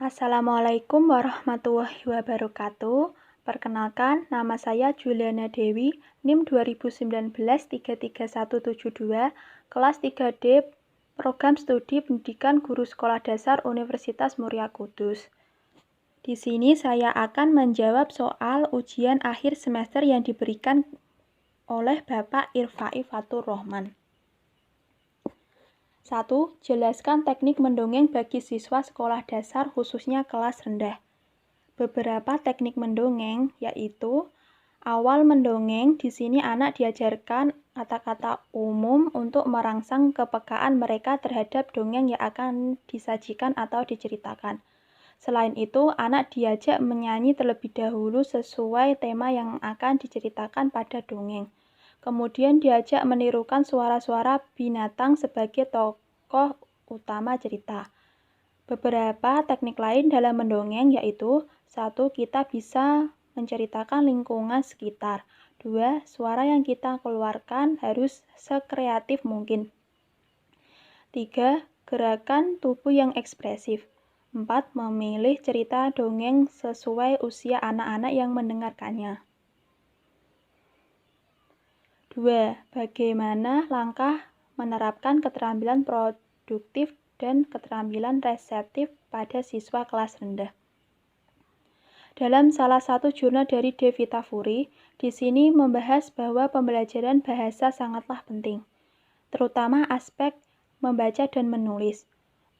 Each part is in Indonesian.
Assalamualaikum warahmatullahi wabarakatuh. Perkenalkan, nama saya Juliana Dewi, NIM 2019-33172, kelas 3D, Program Studi Pendidikan Guru Sekolah Dasar Universitas Muria Kudus. Di sini saya akan menjawab soal ujian akhir semester yang diberikan oleh Bapak Irfai Fatur Rahman. 1. Jelaskan teknik mendongeng bagi siswa sekolah dasar khususnya kelas rendah. Beberapa teknik mendongeng yaitu awal mendongeng. Di sini anak diajarkan kata-kata umum untuk merangsang kepekaan mereka terhadap dongeng yang akan disajikan atau diceritakan. Selain itu, anak diajak menyanyi terlebih dahulu sesuai tema yang akan diceritakan pada dongeng. Kemudian diajak menirukan suara-suara binatang sebagai tokoh utama cerita. Beberapa teknik lain dalam mendongeng yaitu 1. Kita bisa menceritakan lingkungan sekitar. 2. Suara yang kita keluarkan harus sekreatif mungkin. 3. Gerakan tubuh yang ekspresif. 4. Memilih cerita dongeng sesuai usia anak-anak yang mendengarkannya. 2. Bagaimana langkah menerapkan keterampilan produktif dan keterampilan reseptif pada siswa kelas rendah. Dalam salah satu jurnal dari De Vitafuri, di sini membahas bahwa pembelajaran bahasa sangatlah penting, terutama aspek membaca dan menulis.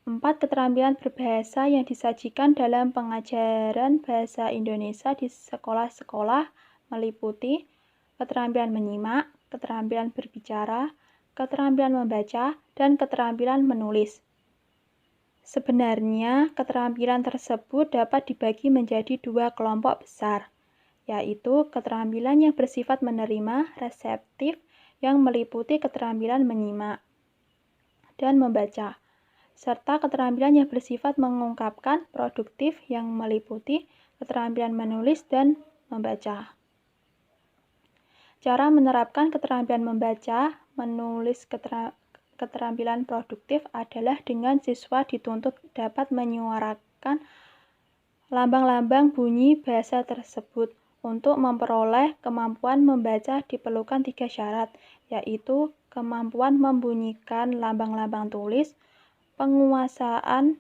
4. Keterampilan berbahasa yang disajikan dalam pengajaran bahasa Indonesia di sekolah-sekolah meliputi keterampilan menyimak, keterampilan berbicara, keterampilan membaca, dan keterampilan menulis. Sebenarnya, keterampilan tersebut dapat dibagi menjadi dua kelompok besar, yaitu keterampilan yang bersifat menerima, reseptif, yang meliputi keterampilan menyimak dan membaca, serta keterampilan yang bersifat mengungkapkan, produktif, yang meliputi keterampilan menulis dan membaca. Cara menerapkan keterampilan membaca, menulis keterampilan produktif adalah dengan siswa dituntut dapat menyuarakan lambang-lambang bunyi bahasa tersebut. Untuk memperoleh kemampuan membaca diperlukan 3 syarat, yaitu kemampuan membunyikan lambang-lambang tulis, penguasaan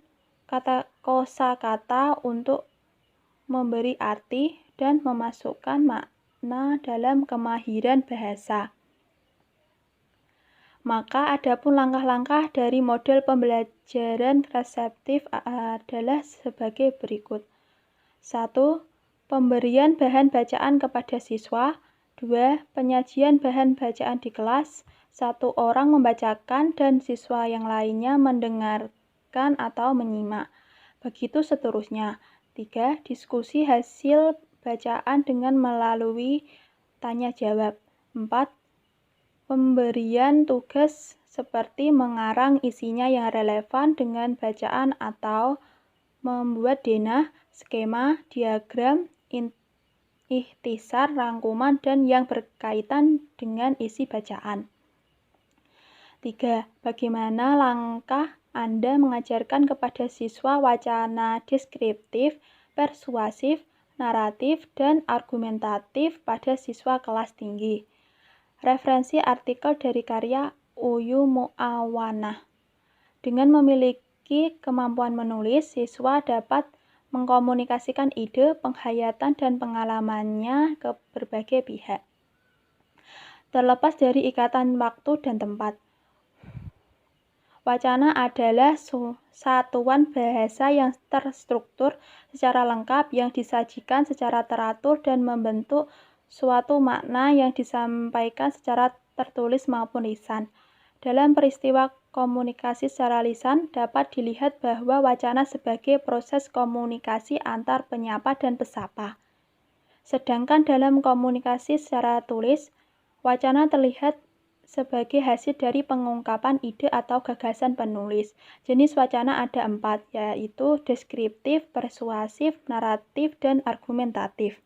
kosakata untuk memberi arti, dan memasukkan makna dalam kemahiran bahasa. Maka adapun langkah-langkah dari model pembelajaran reseptif adalah sebagai berikut. 1. Pemberian bahan bacaan kepada siswa. 2. Penyajian bahan bacaan di kelas. 1 orang membacakan dan siswa yang lainnya mendengarkan atau menyimak. Begitu seterusnya. 3. Diskusi hasil bacaan dengan melalui tanya jawab. 4. Pemberian tugas seperti mengarang isinya yang relevan dengan bacaan atau membuat denah, skema, diagram, ikhtisar, rangkuman, dan yang berkaitan dengan isi bacaan. 3. Bagaimana langkah Anda mengajarkan kepada siswa wacana deskriptif, persuasif, naratif, dan argumentatif pada siswa kelas tinggi? Referensi artikel dari karya Uyu Muawanah. Dengan memiliki kemampuan menulis, siswa dapat mengkomunikasikan ide, penghayatan, dan pengalamannya ke berbagai pihak, terlepas dari ikatan waktu dan tempat. Wacana adalah satuan bahasa yang terstruktur secara lengkap, yang disajikan secara teratur dan membentuk suatu makna yang disampaikan secara tertulis maupun lisan. Dalam peristiwa komunikasi secara lisan, dapat dilihat bahwa wacana sebagai proses komunikasi antar penyapa dan pesapa. Sedangkan dalam komunikasi secara tulis, wacana terlihat sebagai hasil dari pengungkapan ide atau gagasan penulis. Jenis wacana ada 4, yaitu deskriptif, persuasif, naratif, dan argumentatif.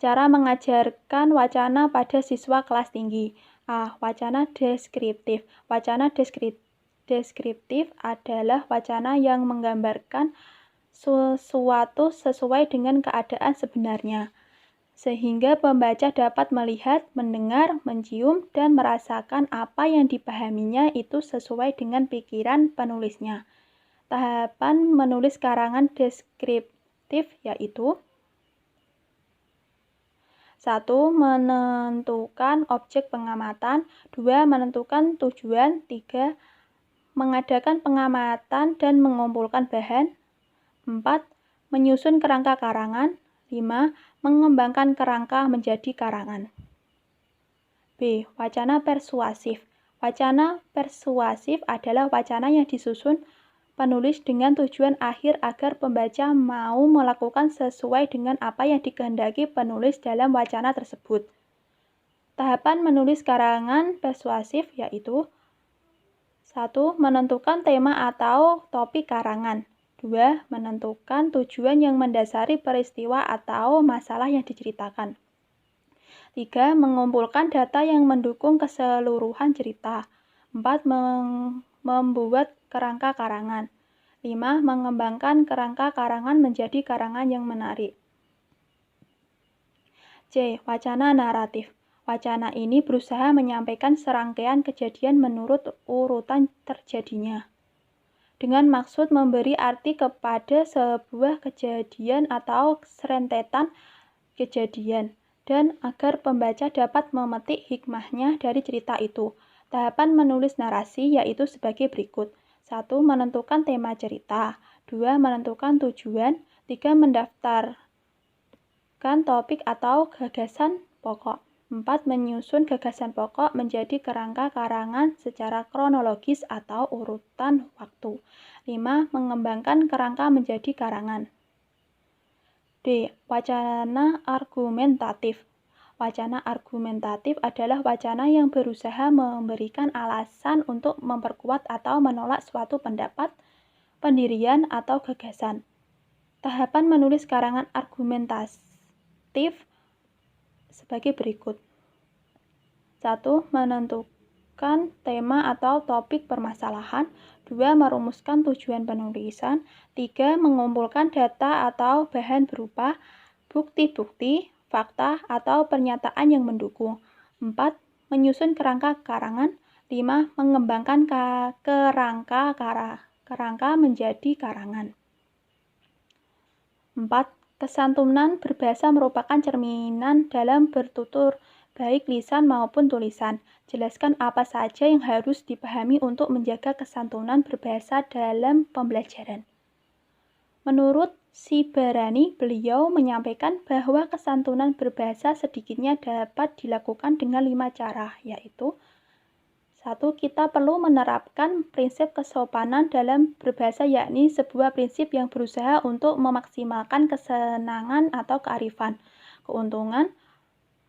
Cara mengajarkan wacana pada siswa kelas tinggi. A. Wacana deskriptif. Wacana deskriptif adalah wacana yang menggambarkan sesuatu sesuai dengan keadaan sebenarnya, sehingga pembaca dapat melihat, mendengar, mencium, dan merasakan apa yang dipahaminya itu sesuai dengan pikiran penulisnya. Tahapan menulis karangan deskriptif yaitu 1. Menentukan objek pengamatan, 2. Menentukan tujuan, 3. Mengadakan pengamatan dan mengumpulkan bahan, 4. Menyusun kerangka karangan, 5. Mengembangkan kerangka menjadi karangan. B. Wacana persuasif. Wacana persuasif adalah wacana yang disusun penulis dengan tujuan akhir agar pembaca mau melakukan sesuai dengan apa yang dikehendaki penulis dalam wacana tersebut. Tahapan menulis karangan persuasif yaitu 1. Menentukan tema atau topik karangan, 2. Menentukan tujuan yang mendasari peristiwa atau masalah yang diceritakan, 3. Mengumpulkan data yang mendukung keseluruhan cerita, 4. Membuat kerangka karangan, 5. Mengembangkan kerangka karangan menjadi karangan yang menarik. C. Wacana naratif. Wacana ini berusaha menyampaikan serangkaian kejadian menurut urutan terjadinya, dengan maksud memberi arti kepada sebuah kejadian atau serentetan kejadian, dan agar pembaca dapat memetik hikmahnya dari cerita itu. Tahapan menulis narasi yaitu sebagai berikut. 1. Menentukan tema cerita, 2. Menentukan tujuan, 3. Mendaftarkan topik atau gagasan pokok, 4. Menyusun gagasan pokok menjadi kerangka karangan secara kronologis atau urutan waktu, 5. Mengembangkan kerangka menjadi karangan. D. Wacana argumentatif. Wacana argumentatif adalah wacana yang berusaha memberikan alasan untuk memperkuat atau menolak suatu pendapat, pendirian, atau gagasan. Tahapan menulis karangan argumentatif sebagai berikut. 1. Menentukan tema atau topik permasalahan, 2. Merumuskan tujuan penulisan, 3. Mengumpulkan data atau bahan berupa bukti-bukti, fakta, atau pernyataan yang mendukung, 4. Menyusun kerangka karangan, 5. Mengembangkan kerangka menjadi karangan. 4. Kesantunan berbahasa merupakan cerminan dalam bertutur, baik lisan maupun tulisan. Jelaskan apa saja yang harus dipahami untuk menjaga kesantunan berbahasa dalam pembelajaran. Menurut Sibarani, beliau menyampaikan bahwa kesantunan berbahasa sedikitnya dapat dilakukan dengan 5 cara, yaitu 1. Kita perlu menerapkan prinsip kesopanan dalam berbahasa, yakni sebuah prinsip yang berusaha untuk memaksimalkan kesenangan atau kearifan, keuntungan,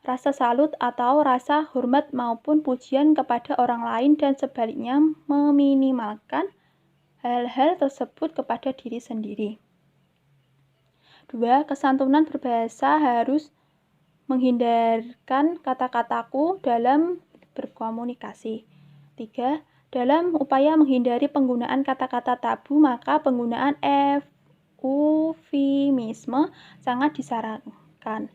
rasa salut atau rasa hormat maupun pujian kepada orang lain, dan sebaliknya meminimalkan hal-hal tersebut kepada diri sendiri. 2. Kesantunan berbahasa harus menghindarkan kata-kataku dalam berkomunikasi. 3. Dalam upaya menghindari penggunaan kata-kata tabu, maka penggunaan eufemisme sangat disarankan.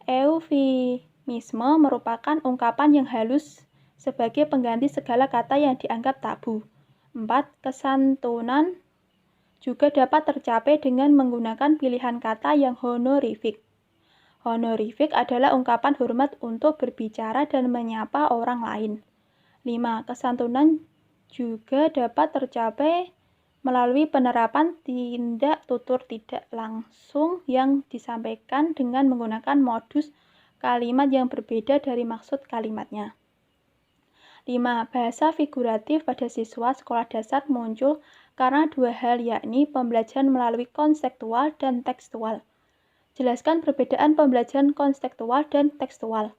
Eufemisme merupakan ungkapan yang halus sebagai pengganti segala kata yang dianggap tabu. 4. Kesantunan juga dapat tercapai dengan menggunakan pilihan kata yang honorifik. Honorifik adalah ungkapan hormat untuk berbicara dan menyapa orang lain. 5. Kesantunan juga dapat tercapai melalui penerapan tindak tutur tidak langsung yang disampaikan dengan menggunakan modus kalimat yang berbeda dari maksud kalimatnya. 5. Bahasa figuratif pada siswa sekolah dasar muncul karena 2 hal, yakni pembelajaran melalui konseptual dan tekstual. Jelaskan perbedaan pembelajaran konseptual dan tekstual.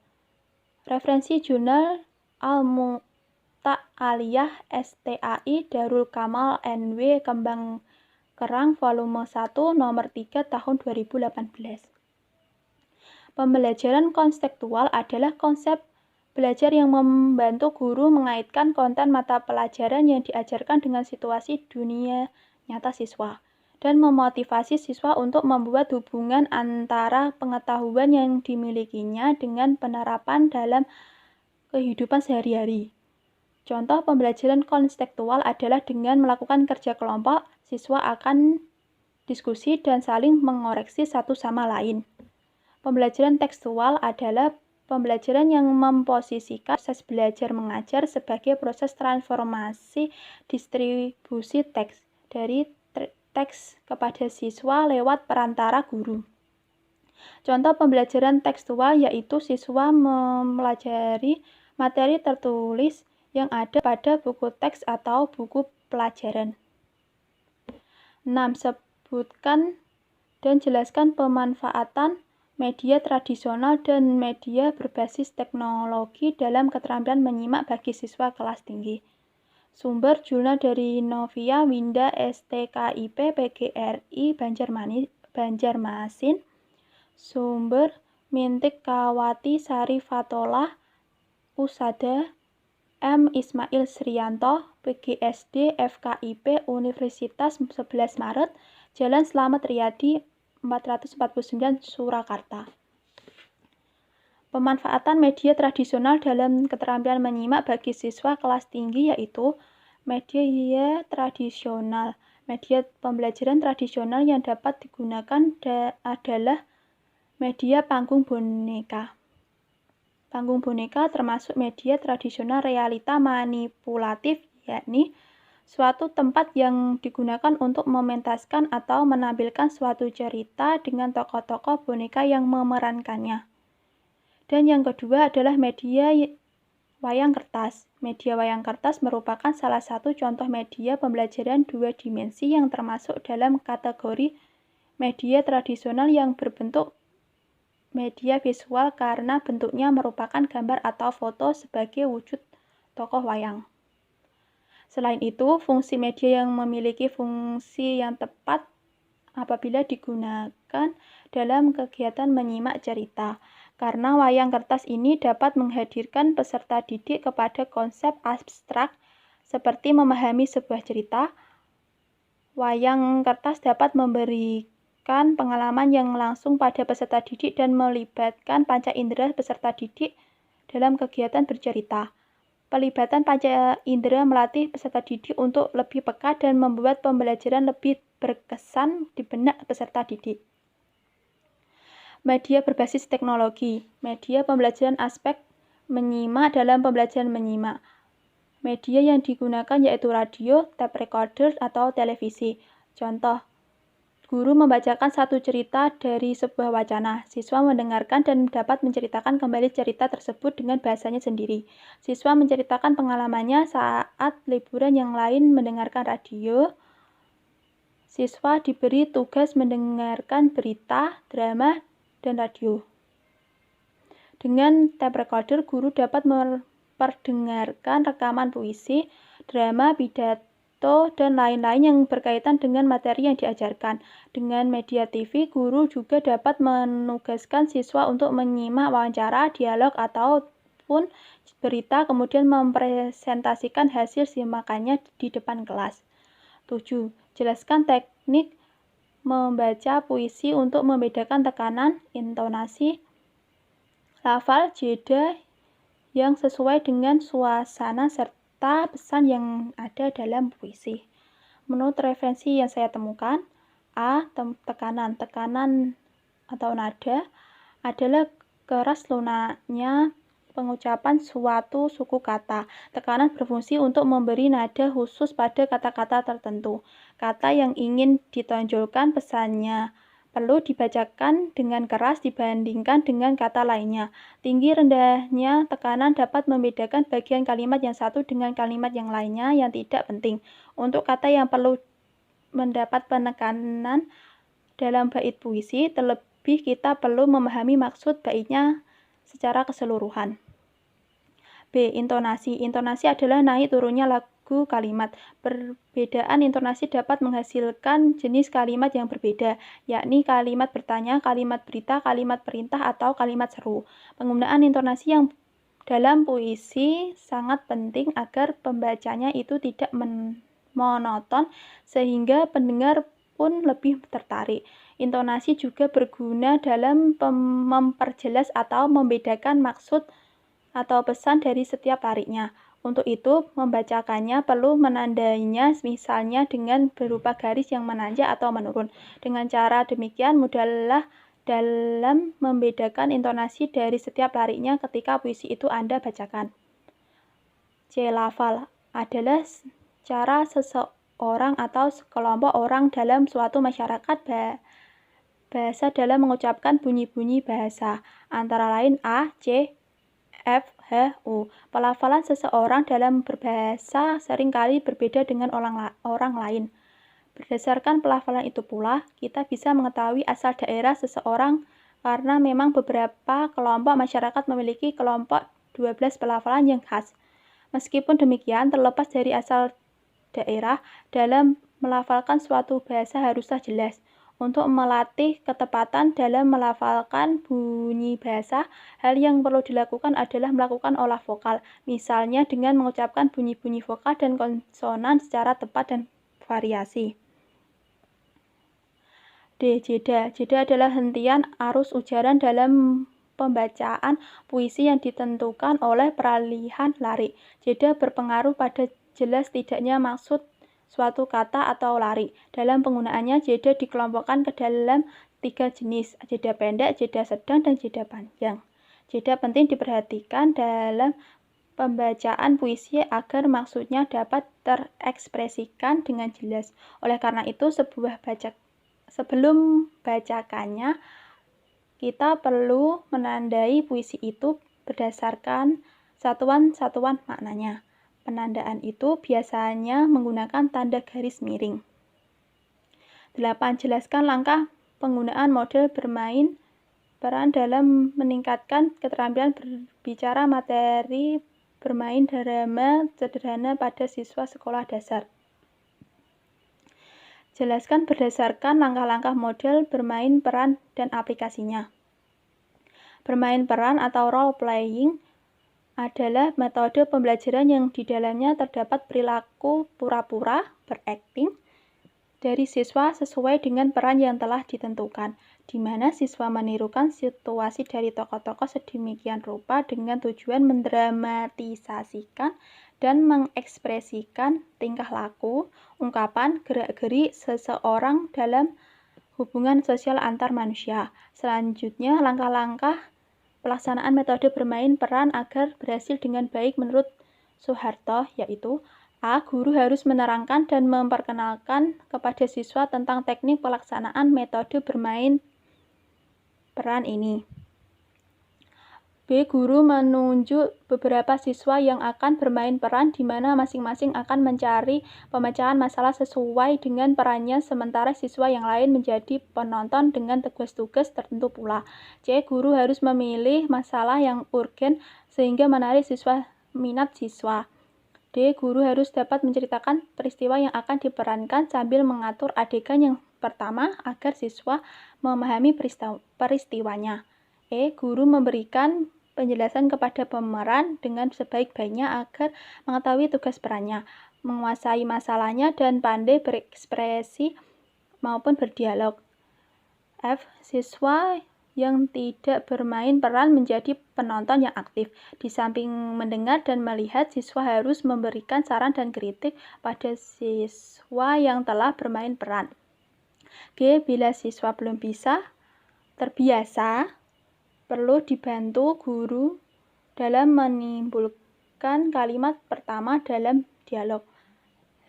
Referensi jurnal Al-Muta'aliyah STAI Darul Kamal NW Kembang Kerang volume 1 nomor 3 tahun 2018. Pembelajaran konseptual adalah konsep belajar yang membantu guru mengaitkan konten mata pelajaran yang diajarkan dengan situasi dunia nyata siswa. dan memotivasi siswa untuk membuat hubungan antara pengetahuan yang dimilikinya dengan penerapan dalam kehidupan sehari-hari. Contoh pembelajaran konseptual adalah dengan melakukan kerja kelompok, siswa akan diskusi dan saling mengoreksi satu sama lain. Pembelajaran tekstual adalah pembelajaran yang memposisikan proses belajar mengajar sebagai proses transformasi distribusi teks dari teks kepada siswa lewat perantara guru. Contoh pembelajaran tekstual yaitu siswa mempelajari materi tertulis yang ada pada buku teks atau buku pelajaran. 6. Sebutkan dan jelaskan pemanfaatan media tradisional dan media berbasis teknologi dalam keterampilan menyimak bagi siswa kelas tinggi. Sumber jurnal dari Novia Winda STKIP PGRI Banjarmasin. Sumber Mintik Kawati Sari Fatolah Usada M. Ismail Srianto PGSD FKIP Universitas 11 Maret Jalan Slamet Riyadi 449 Surakarta. Pemanfaatan media tradisional dalam keterampilan menyimak bagi siswa kelas tinggi yaitu media tradisional. Media pembelajaran tradisional yang dapat digunakan adalah media panggung boneka. Panggung boneka termasuk media tradisional realita manipulatif, yakni suatu tempat yang digunakan untuk mementaskan atau menampilkan suatu cerita dengan tokoh-tokoh boneka yang memerankannya. Dan yang kedua adalah media wayang kertas. Media wayang kertas merupakan salah satu contoh media pembelajaran dua dimensi yang termasuk dalam kategori media tradisional yang berbentuk media visual karena bentuknya merupakan gambar atau foto sebagai wujud tokoh wayang. Selain itu, fungsi media yang memiliki fungsi yang tepat apabila digunakan dalam kegiatan menyimak cerita, karena wayang kertas ini dapat menghadirkan peserta didik kepada konsep abstrak seperti memahami sebuah cerita. Wayang kertas dapat memberikan pengalaman yang langsung pada peserta didik dan melibatkan panca indera peserta didik dalam kegiatan bercerita. Pelibatan panca indera melatih peserta didik untuk lebih peka dan membuat pembelajaran lebih berkesan di benak peserta didik. Media berbasis teknologi. Media pembelajaran aspek menyimak dalam pembelajaran menyimak. Media yang digunakan yaitu radio, tape recorder, atau televisi. Contoh, guru membacakan satu cerita dari sebuah wacana. Siswa mendengarkan dan dapat menceritakan kembali cerita tersebut dengan bahasanya sendiri. Siswa menceritakan pengalamannya saat liburan, yang lain mendengarkan radio. Siswa diberi tugas mendengarkan berita, drama, dan radio. Dengan tape recorder, guru dapat memperdengarkan rekaman puisi, drama, pidato, dan lain-lain yang berkaitan dengan materi yang diajarkan. Dengan media TV, guru juga dapat menugaskan siswa untuk menyimak wawancara, dialog, ataupun berita, kemudian mempresentasikan hasil simakannya di depan kelas. 7. Jelaskan teknik membaca puisi untuk membedakan tekanan, intonasi, lafal, jeda yang sesuai dengan suasana serta pesan yang ada dalam puisi. Menurut referensi yang saya temukan, A. Tekanan. Tekanan atau nada adalah keras lunaknya pengucapan suatu suku kata. Tekanan berfungsi untuk memberi nada khusus pada kata-kata tertentu. Kata yang ingin ditonjolkan pesannya perlu dibacakan dengan keras dibandingkan dengan kata lainnya. Tinggi rendahnya tekanan dapat membedakan bagian kalimat yang satu dengan kalimat yang lainnya yang tidak penting. Untuk kata yang perlu mendapat penekanan dalam bait puisi, terlebih kita perlu memahami maksud baitnya secara keseluruhan. B. Intonasi. Intonasi adalah naik turunnya lagu kalimat. Perbedaan intonasi dapat menghasilkan jenis kalimat yang berbeda, yakni kalimat bertanya, kalimat berita, kalimat perintah, atau kalimat seru. Penggunaan intonasi yang dalam puisi sangat penting agar pembacanya itu tidak monoton, sehingga pendengar pun lebih tertarik. Intonasi juga berguna dalam memperjelas atau membedakan maksud atau pesan dari setiap larinya. Untuk itu, membacakannya perlu menandainya misalnya dengan berupa garis yang menanjak atau menurun. Dengan cara demikian mudahlah dalam membedakan intonasi dari setiap larinya ketika puisi itu Anda bacakan. C. Lafal adalah cara seseorang atau sekelompok orang dalam suatu masyarakat bahasa dalam mengucapkan bunyi-bunyi bahasa, antara lain A, C, F, H, U. Pelafalan seseorang dalam berbahasa seringkali berbeda dengan orang lain. Berdasarkan pelafalan itu pula, kita bisa mengetahui asal daerah seseorang karena memang beberapa kelompok masyarakat memiliki kelompok 12 pelafalan yang khas. Meskipun demikian, terlepas dari asal daerah, dalam melafalkan suatu bahasa haruslah jelas. Untuk melatih ketepatan dalam melafalkan bunyi bahasa, hal yang perlu dilakukan adalah melakukan olah vokal, misalnya dengan mengucapkan bunyi-bunyi vokal dan konsonan secara tepat dan variasi. D. Jeda. Jeda adalah hentian arus ujaran dalam pembacaan puisi yang ditentukan oleh peralihan lari. Jeda berpengaruh pada jelas tidaknya maksud suatu kata atau lari. Dalam penggunaannya, jeda dikelompokkan ke dalam 3 jenis, jeda pendek, jeda sedang, dan jeda panjang. Jeda penting diperhatikan dalam pembacaan puisi agar maksudnya dapat terekspresikan dengan jelas. Oleh karena itu, sebelum bacakannya, kita perlu menandai puisi itu berdasarkan satuan-satuan maknanya. Penandaan itu biasanya menggunakan tanda garis miring. 8. Jelaskan langkah penggunaan model bermain peran dalam meningkatkan keterampilan berbicara materi bermain drama sederhana pada siswa sekolah dasar. Jelaskan berdasarkan langkah-langkah model bermain peran dan aplikasinya. Bermain peran atau role playing adalah metode pembelajaran yang di dalamnya terdapat perilaku pura-pura, berakting, dari siswa sesuai dengan peran yang telah ditentukan, di mana siswa menirukan situasi dari tokoh-tokoh sedemikian rupa dengan tujuan mendramatisasikan dan mengekspresikan tingkah laku, ungkapan, gerak-gerik seseorang dalam hubungan sosial antar manusia. Selanjutnya, langkah-langkah pelaksanaan metode bermain peran agar berhasil dengan baik menurut Soeharto, yaitu A. Guru harus menerangkan dan memperkenalkan kepada siswa tentang teknik pelaksanaan metode bermain peran ini. B. Guru menunjuk beberapa siswa yang akan bermain peran di mana masing-masing akan mencari pemecahan masalah sesuai dengan perannya, sementara siswa yang lain menjadi penonton dengan tugas-tugas tertentu pula. C. Guru harus memilih masalah yang urgen sehingga menarik minat siswa. D. Guru harus dapat menceritakan peristiwa yang akan diperankan sambil mengatur adegan yang pertama agar siswa memahami peristiwanya. E. Guru memberikan penjelasan kepada pemeran dengan sebaik-baiknya agar mengetahui tugas perannya, menguasai masalahnya, dan pandai berekspresi maupun berdialog. F. Siswa yang tidak bermain peran menjadi penonton yang aktif. Di samping mendengar dan melihat, siswa harus memberikan saran dan kritik pada siswa yang telah bermain peran. G. Bila siswa belum terbiasa, perlu dibantu guru dalam menimbulkan kalimat pertama dalam dialog.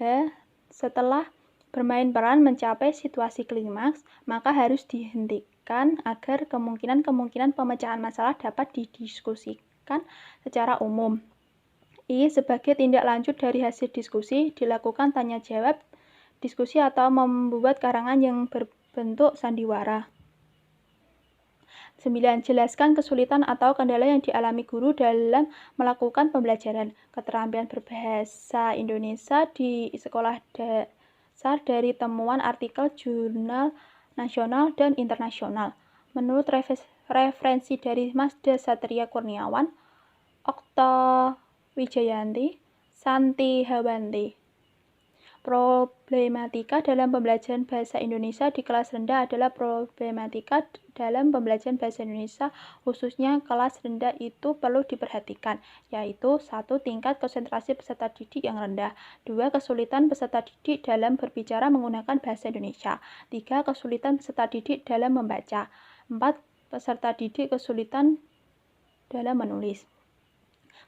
H. Setelah bermain peran mencapai situasi klimaks, maka harus dihentikan agar kemungkinan pemecahan masalah dapat didiskusikan secara umum. I. Sebagai tindak lanjut dari hasil diskusi, dilakukan tanya jawab, diskusi atau membuat karangan yang berbentuk sandiwara. 9. Jelaskan kesulitan atau kendala yang dialami guru dalam melakukan pembelajaran keterampilan berbahasa Indonesia di sekolah dasar dari temuan artikel jurnal nasional dan internasional. Menurut referensi dari Masda Satria Kurniawan, Okta Wijayanti, Santi Hawanti. Problematika dalam pembelajaran bahasa Indonesia di kelas rendah adalah problematika dalam pembelajaran bahasa Indonesia khususnya kelas rendah itu perlu diperhatikan, yaitu 1. Tingkat konsentrasi peserta didik yang rendah, 2. Kesulitan peserta didik dalam berbicara menggunakan bahasa Indonesia, 3. Kesulitan peserta didik dalam membaca, 4. Peserta didik kesulitan dalam menulis.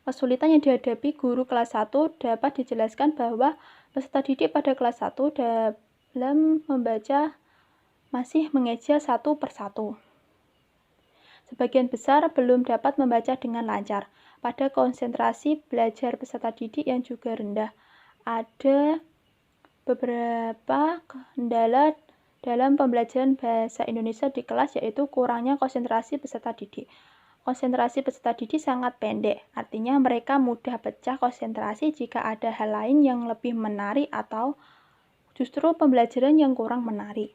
Kesulitan yang dihadapi guru kelas 1 dapat dijelaskan bahwa peserta didik pada kelas 1 dalam membaca masih mengeja satu persatu. Sebagian besar belum dapat membaca dengan lancar. Pada konsentrasi belajar peserta didik yang juga rendah, ada beberapa kendala dalam pembelajaran bahasa Indonesia di kelas, yaitu kurangnya konsentrasi peserta didik. Konsentrasi peserta didik sangat pendek, artinya mereka mudah pecah konsentrasi jika ada hal lain yang lebih menarik atau justru pembelajaran yang kurang menarik.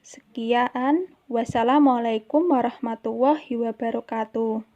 Sekian, wassalamualaikum warahmatullahi wabarakatuh.